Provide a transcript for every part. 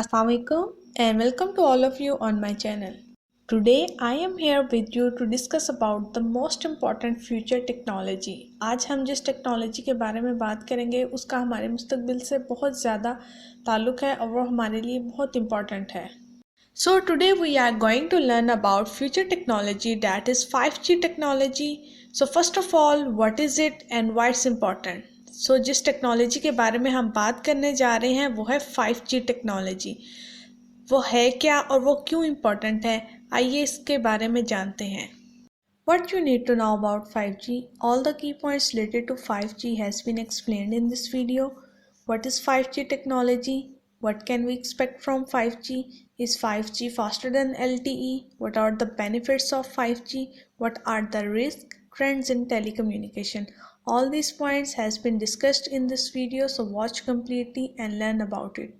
Assalamualaikum and welcome to all of you on my channel. Today I am here with you to discuss about the most important future technology. आज हम जिस technology के बारे में बात करेंगे उसका हमारे मुस्तकबिल से बहुत ज़्यादा ताल्लुक़ है और वो हमारे लिए बहुत इम्पॉर्टेंट है. So today we are going to learn about future technology, that is 5G technology. So first of all, what is it and why it's important? So जिस टेक्नोलॉजी के बारे में हम बात करने जा रहे हैं वो है 5G टेक्नोलॉजी. वो है क्या और वो क्यों इम्पोर्टेंट है, आइए इसके बारे में जानते हैं. What you need to know about 5G? All the key points related to 5G has been explained in this video. What is 5G technology? What can we expect from 5G? Is 5G faster than LTE? What are the benefits of 5G? What are the risks, trends in telecommunication? All these points has been discussed in this video, so watch completely and learn about it.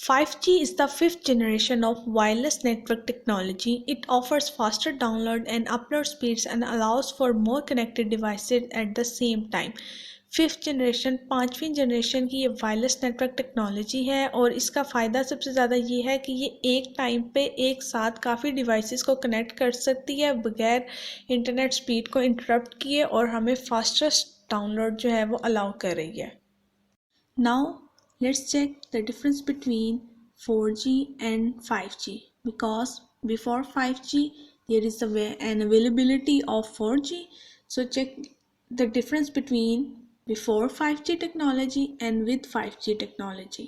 5G is the fifth generation of wireless network technology. It offers faster download and upload speeds and allows for more connected devices at the same time. Fifth generation, पाँचवीं generation की ये wireless network technology है और इसका फ़ायदा सबसे ज़्यादा ये है कि ये एक टाइम पे एक साथ काफ़ी डिवाइसेस को कनेक्ट कर सकती है बगैर इंटरनेट स्पीड को इंटरप्ट किए और हमें फास्टेस्ट डाउनलोड जो है वो अलाउ कर रही है. Now let's check the difference between 4G and 5G, because before 5G there is an availability of 4G. So check the difference between before 5G technology and with 5G technology.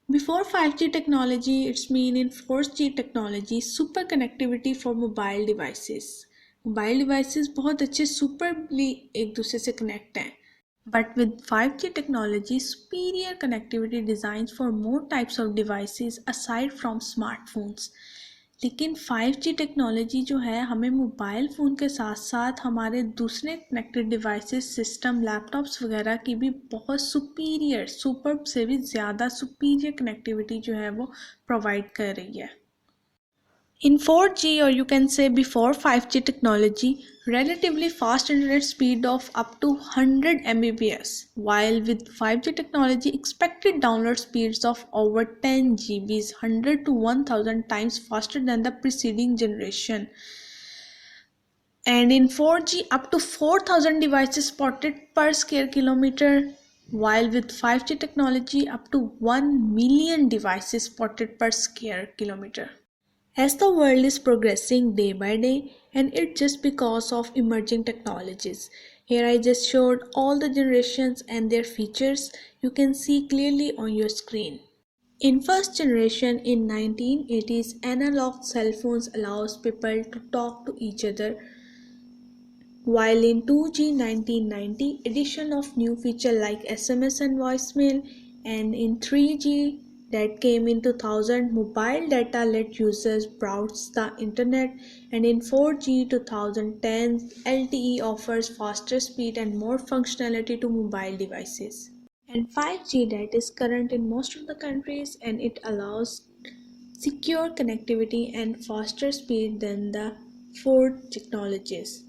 Before 5G technology, it's mean in 4G technology super connectivity for mobile devices. Mobile devices बहुत अच्छे सुपरली एक दूसरे से connect हैं. But with 5G technology, superior connectivity designs for more types of devices aside from smartphones. लेकिन 5G technology जो है हमें मोबाइल फ़ोन के साथ साथ हमारे दूसरे कनेक्टेड डिवाइसेस, सिस्टम, लैपटॉप्स वगैरह की भी बहुत सुपीरियर, सुपर से भी ज़्यादा सुपीरियर कनेक्टिविटी जो है वो प्रोवाइड कर रही है. In 4G, or you can say before 5G technology, relatively fast internet speed of up to 100 Mbps, while with 5G technology, expected download speeds of over 10 GBs, 100 to 1000 times faster than the preceding generation. And in 4G, up to 4000 devices spotted per square kilometer, while with 5G technology, up to 1 million devices spotted per square kilometer. As the world is progressing day by day, and it's just because of emerging technologies. Here I just showed all the generations and their features. You can see clearly on your screen. In first generation in 1980s, analog cell phones allows people to talk to each other. While in 2G 1990, addition of new feature like SMS and voicemail, and in 3G that came in 2000, mobile data let users browse the internet, and in 4G 2010, LTE offers faster speed and more functionality to mobile devices. And 5G that is current in most of the countries, and it allows secure connectivity and faster speed than the 4G technologies.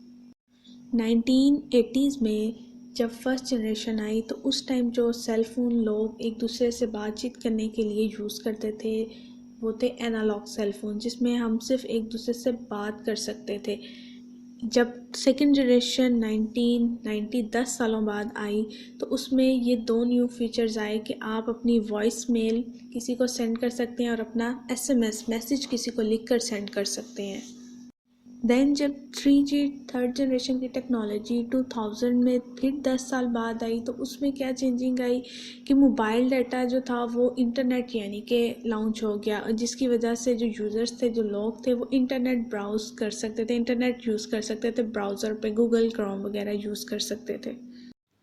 1980s में जब first generation आई तो उस time जो cell phone लोग एक दूसरे से बातचीत करने के लिए यूज़ करते थे वो थे एनालॉग सेल फ़ोन, जिसमें हम सिर्फ एक दूसरे से बात कर सकते थे. जब सेकेंड जनरेशन 1990 10 सालों बाद आई तो उसमें ये दो न्यू फीचर्स आए कि आप अपनी वॉइस मेल किसी को सेंड कर सकते हैं और अपना SMS मैसेज किसी को लिख कर सेंड कर सकते हैं. देन जब 3G थर्ड जनरेशन की टेक्नोलॉजी 2000 में फिर 10 साल बाद आई तो उसमें क्या चेंजिंग आई कि मोबाइल डाटा जो था वो इंटरनेट यानी कि लॉन्च हो गया, जिसकी वजह से जो यूज़र्स थे, जो लोग थे, वो इंटरनेट ब्राउज़ कर सकते थे, इंटरनेट यूज़ कर सकते थे, ब्राउज़र पे गूगल क्रोम वगैरह यूज़ कर सकते थे.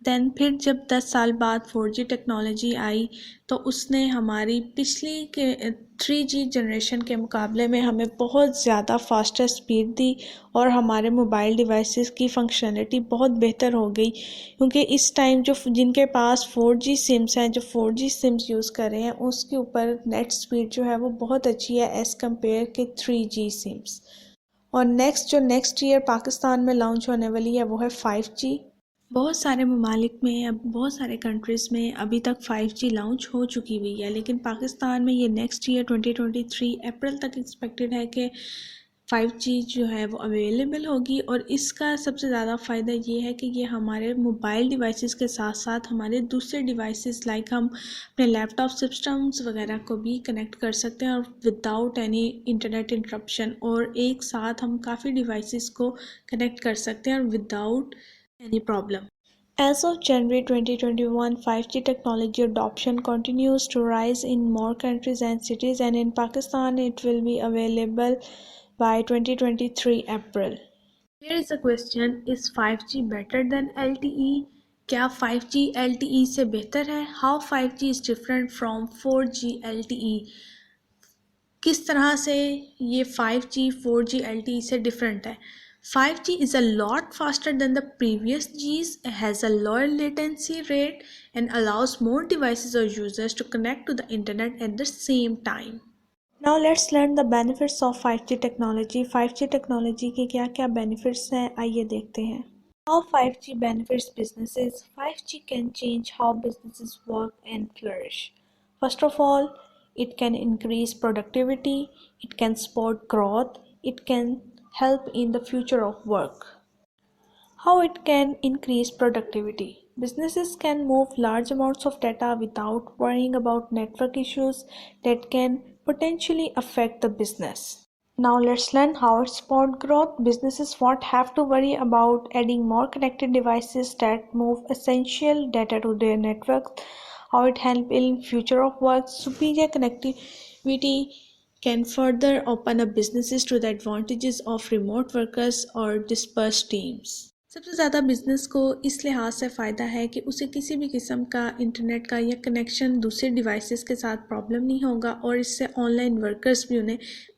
देन फिर जब 10 साल बाद 4G टेक्नोलॉजी आई तो उसने हमारी पिछली के 3G जनरेशन के मुकाबले में हमें बहुत ज़्यादा फास्टर स्पीड दी और हमारे मोबाइल डिवाइसेस की फंक्शनलिटी बहुत बेहतर हो गई, क्योंकि इस टाइम जो जिनके पास 4G सिम्स हैं, जो 4G सिम्स यूज़ कर रहे हैं, उसके ऊपर नेट स्पीड जो है वो बहुत अच्छी है एज़ कम्पेयर के 3G सिम्स. और नेक्स्ट ईयर पाकिस्तान में लॉन्च होने वाली है वो है 5G. बहुत सारे ममालिक में, अब बहुत सारे कंट्रीज़ में अभी तक 5G लॉन्च हो चुकी हुई है, लेकिन पाकिस्तान में ये नेक्स्ट ईयर 2023 अप्रैल तक एक्सपेक्टेड है कि 5G जो है वो अवेलेबल होगी। और इसका सबसे ज़्यादा फ़ायदा ये है कि ये हमारे मोबाइल डिवाइसेस के साथ साथ हमारे दूसरे डिवाइसेस लाइक हम अपने लैपटॉप सिस्टम्स वगैरह को भी कनेक्ट कर सकते हैं और विदाउट एनी इंटरनेट इंटरप्शन, और एक साथ हम काफ़ी डिवाइसेस को कनेक्ट कर सकते हैं और without any problem. As of January 2021, 5G technology adoption continues to rise in more countries and cities, and in Pakistan it will be available by 2023 April. Here is a question: is 5G better than LTE? क्या 5G LTE से बेहतर है? How 5G is different from 4G LTE? किस तरह से ये 5G 4G LTE से different है? 5G is a lot faster than the previous Gs, has a lower latency rate and allows more devices or users to connect to the internet at the same time. Now let's learn the benefits of 5G technology. 5G technology के क्या क्या benefits हैं, आइए देखते हैं. How 5G benefits businesses. 5G can change how businesses work and flourish. First of all, it can increase productivity, it can support growth, it can help in the future of work. How it can increase productivity. Businesses can move large amounts of data without worrying about network issues that can potentially affect the business. Now let's learn how it supports growth. Businesses won't have to worry about adding more connected devices that move essential data to their networks. How it helps in future of work. Superior connectivity can further open up businesses to the advantages of remote workers or dispersed teams. सबसे ज़्यादा business को इस लिहाज से फ़ायदा है कि उसे किसी भी किस्म का इंटरनेट का या कनेक्शन दूसरे डिवाइसेस के साथ प्रॉब्लम नहीं होगा, और इससे ऑनलाइन वर्कर्स भी उन्हें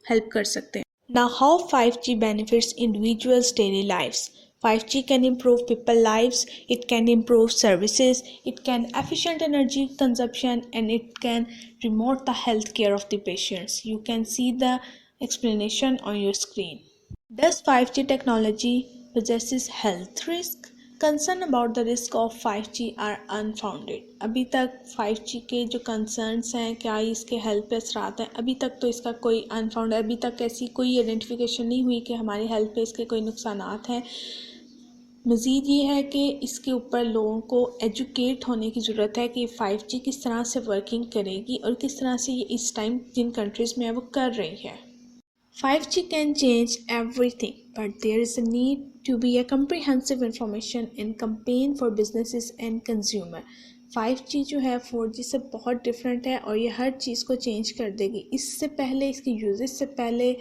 हेल्प कर सकते हैं. Now how 5G benefits individuals' daily lives. 5G can improve people's lives, it can improve services, it can efficient energy consumption, and it can promote the health care of the patients. You can see the explanation on your screen. Does 5G technology possesses health risk? Concern about the risk of 5G are unfounded. अभी तक 5G के जो concerns हैं, क्या इसके health पे असरात हैं, अभी तक तो इसका कोई unfound है, अभी तक ऐसी कोई identification नहीं हुई कि हमारी health पे इसके कोई नुकसानात हैं. मज़ीद ये है कि इसके ऊपर लोगों को एजुकेट होने की ज़रूरत है कि 5G किस तरह से वर्किंग करेगी और किस तरह से ये इस टाइम जिन कंट्रीज़ में है वो कर रही है. 5G can change everything, but there is a need to be a comprehensive information and campaign for businesses and consumer. 5G जो है 4G से बहुत डिफरेंट है और ये हर चीज़ को चेंज कर देगी. इससे पहले, इसके यूजेस से पहले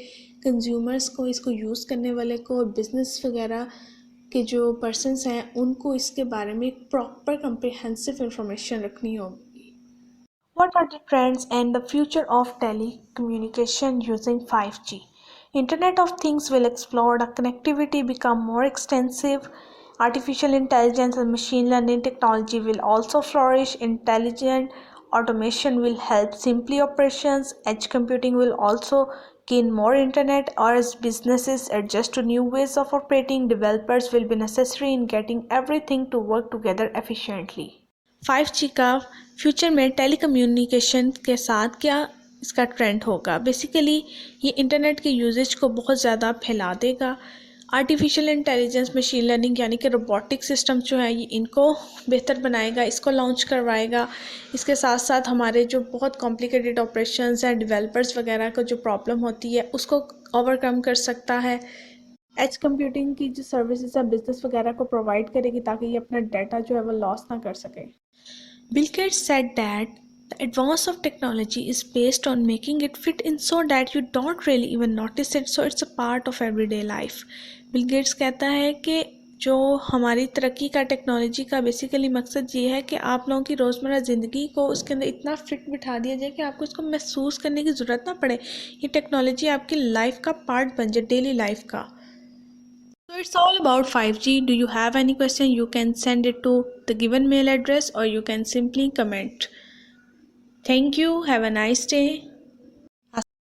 कंज्यूमर्स को, इसको यूज़ करने वाले को और बिज़नेस वगैरह के जो पर्सनस हैं उनको इसके बारे में प्रॉपर comprehensive information रखनी होगी. What are the trends and the future of telecommunication using 5G? Internet of Things will explode, connectivity become more extensive, artificial intelligence and machine learning technology will also flourish, intelligent automation will help simplify operations, edge computing will also gain more internet, or as businesses adjust to new ways of operating, developers will be necessary in getting everything to work together efficiently. 5G का future में telecommunication के साथ क्या इसका trend होगा. Basically ये internet के usage को बहुत ज़्यादा फैला देगा. आर्टिफिशियल इंटेलिजेंस, मशीन लर्निंग यानी कि रोबोटिक सिस्टम जो है ये इनको बेहतर बनाएगा, इसको लॉन्च करवाएगा. इसके साथ साथ हमारे जो बहुत कॉम्प्लिकेटेड ऑपरेशंस हैं, डेवलपर्स वगैरह को जो प्रॉब्लम होती है उसको ओवरकम कर सकता है. एज कंप्यूटिंग की जो सर्विसेज है बिजनेस वगैरह को प्रोवाइड करेगी ताकि ये अपना डाटा जो है वो लॉस ना कर सके. Bill Gates said that the advance of technology is based on making it fit in so that you don't really even notice it, so it's a part of everyday life. Bill Gates कहता है कि जो हमारी तरक्की का technology का basically मकसद ये है कि आप लोगों की रोज़मर्रा ज़िंदगी को उसके अंदर इतना फिट बिठा दिया जाए कि आपको इसको महसूस करने की ज़रूरत ना पड़े. ये टेक्नोलॉजी आपकी लाइफ का पार्ट बन जाए, डेली लाइफ का. So it's all about 5G. Do you have any question? You can send it to the given mail address or you can simply comment. Thank you. Have a nice day.